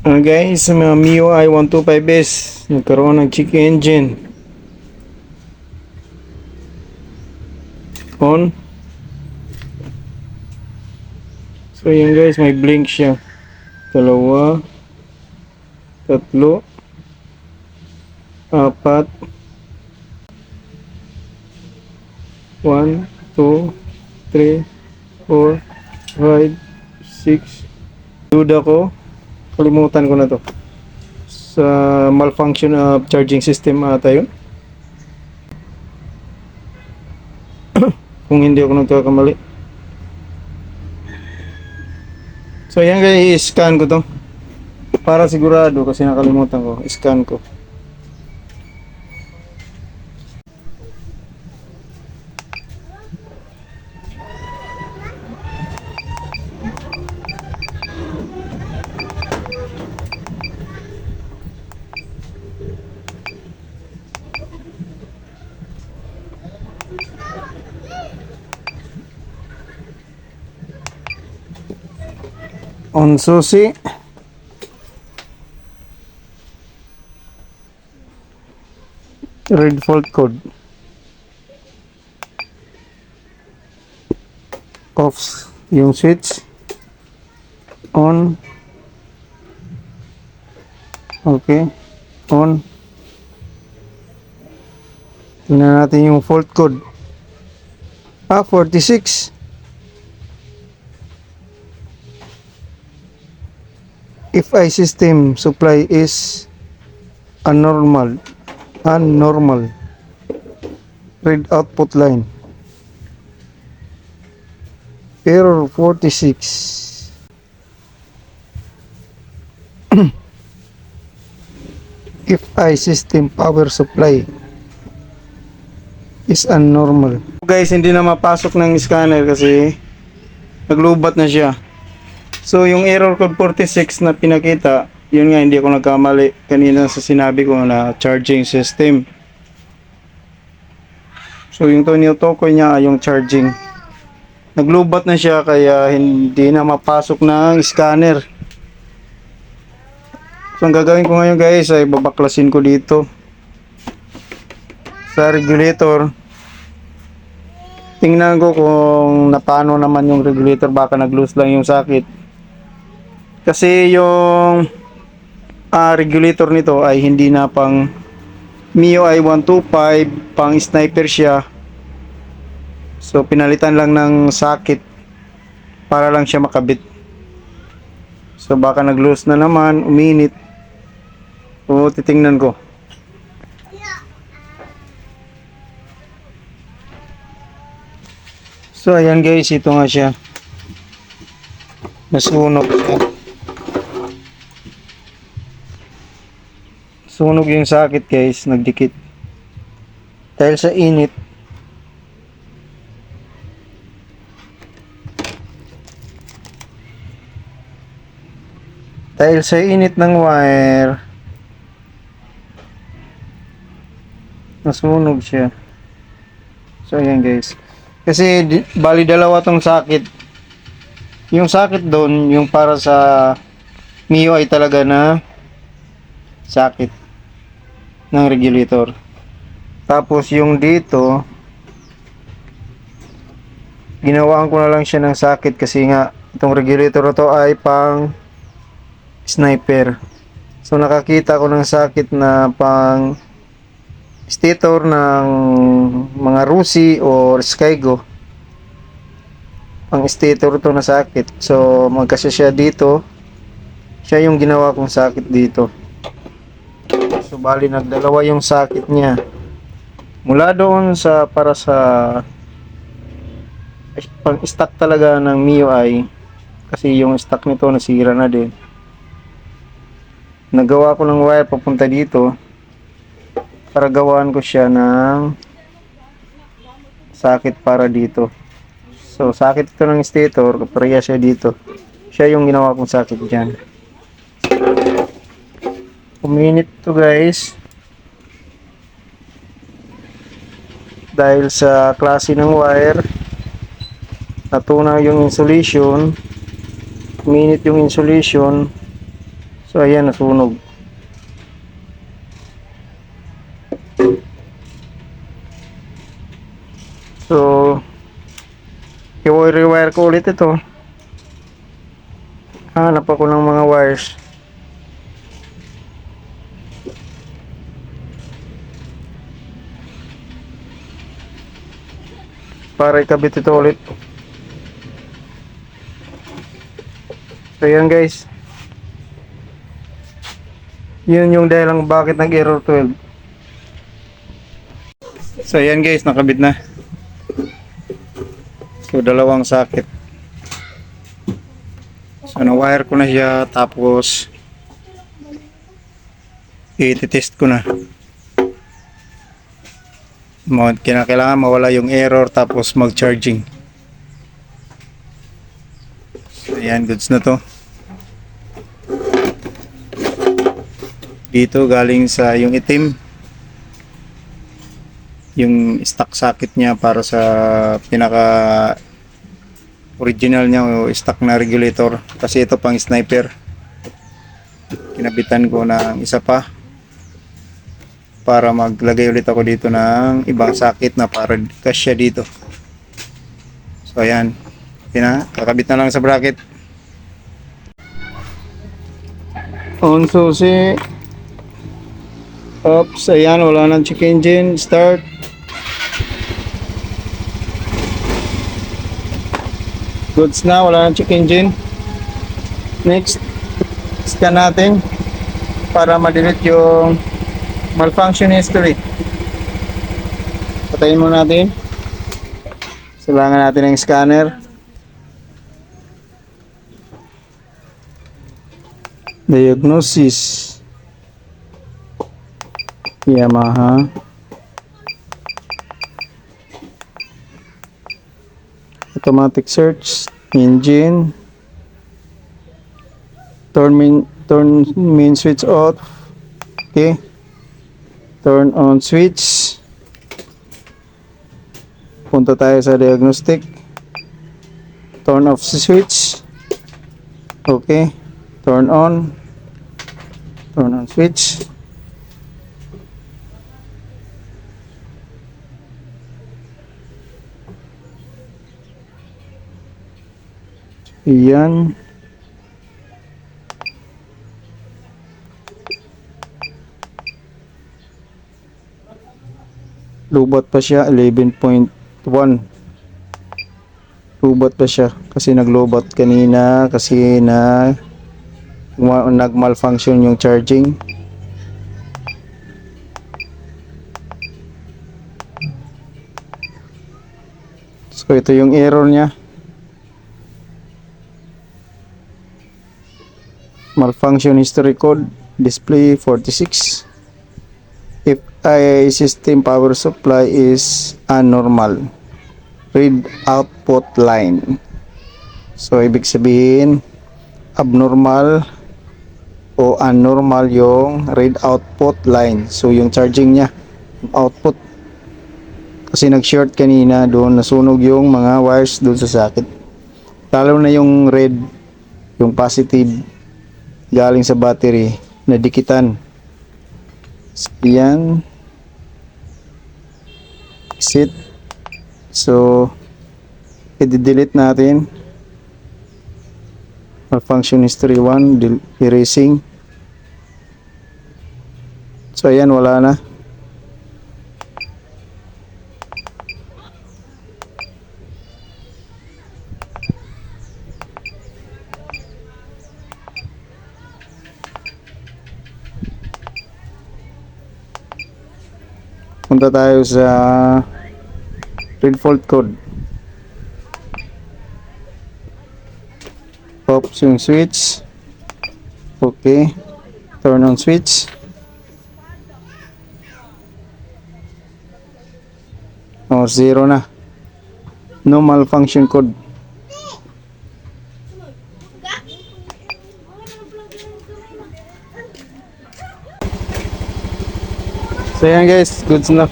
Guys, sa mga MIUI 125S, nagkaroon ng check engine. On. So yun guys, may blink siya. Dalawa, tatlo, apat, 1, 2, 3, 4, 5, 6. Duda ko, kalimutan ko na to. Sa malfunction of charging system ata yun. Kung hindi ako nagkakamali. So yan guys, i-scan ko to. Para sigurado kasi nakalimutan ko. I-scan ko. On susi. Read fault code. Off yung switch. On. Okay. On. Tingnan natin yung fault code. 46. If I system supply is abnormal, read output line. Error 46. If I system power supply is abnormal. Guys, hindi na mapasok ng scanner kasi naglubat na siya. So yung error code 46 na pinakita, yun nga hindi ako nagkamali kanina sa sinabi ko na charging system. So yung tinutukoy niya ay yung charging. Naglubat na siya kaya hindi na mapasok ng scanner. So ang gagawin ko ngayon guys ay babaklasin ko dito sa regulator. Tingnan ko kung napano naman yung regulator, baka nag-loose lang yung sakit. Kasi yung regulator nito ay hindi na pang MIUI 125, pang sniper siya. So pinalitan lang ng socket para lang siya makabit. So baka nag-loose na naman, uminit. So titingnan ko. So ayan guys, ito nga siya. Nasunog siya. Sunog yung socket guys, nagdikit. Dahil sa init. Dahil sa init ng wire, nasunog siya. So ayan guys. Kasi bali dalawa tong socket. Yung socket doon, yung para sa MIUI talaga na socket ng regulator. Tapos yung dito, ginawaan ko na lang siya ng socket kasi nga itong regulator na to ay pang sniper. So nakakita ko ng socket na pang stator ng mga Rusi or Skygo. Pang stator to na socket. So magkasya siya dito. Siya yung ginawa kong socket dito. So bali nagdalawa yung socket niya. Mula doon sa para sa pang stock talaga ng MIUI, kasi yung stock nito nasira na din. Nagawa ko ng wire papunta dito para gawaan ko siya ng socket para dito. So socket ito ng stator, pareha siya dito. Siya yung ginawa kong socket dyan. Uminit to guys dahil sa klase ng wire. Natunaw yung insulation, uminit yung insulation. So ayan, nasunog. So i-rewire ko ulit ito. Hanap ako ng mga wires. Para ikabit ito ulit. So yan guys. Yun yung dahilan bakit nag-error 12. So yan guys, nakabit na. So dalawang socket. So na-wire ko na siya, tapos i-test ko na. Kailangan mawala yung error tapos mag-charging. So ayan, goods na to. Dito galing sa yung itim, yung stock socket niya para sa pinaka original niya o stock na regulator, kasi ito pang sniper. Kinabitan ko ng isa pa para maglagay ulit ako dito ng ibang socket na para kasya dito. So ayan, kakabit na lang sa bracket. On susi. Oops, ayan, wala nang check engine. Start. Goods na, wala nang check engine. Next, scan natin para ma-delete yung malfunction history. Patayin muna natin. Silangan natin ang scanner. Diagnosis. Yamaha. Automatic search. Engine. Turn main switch off. Okay. Turn on switch. Punta tayo sa diagnostic. Turn off switch. Okay. Turn on. Turn on switch. Iyan. Lubat pa siya, 11.1. Lubat pa siya kasi naglobat kanina kasi nag-malfunction yung charging. So ito yung error niya. Malfunction history code, display 46. If a system power supply is abnormal, read output line. So ibig sabihin abnormal o abnormal yung read output line. So yung charging niya, output, kasi nag-short kanina doon, nasunog yung mga wires doon sa socket. Lalo na yung red, yung positive galing sa battery, nadikitan. Yan. Exit. So i-delete natin. Malfunction history 1, erasing. So ayan, wala na. Punta tayo sa read fault code. Off yung switch. Okay. Turn on switch. Oh, 0 na. No malfunction code. So yan guys, goods na.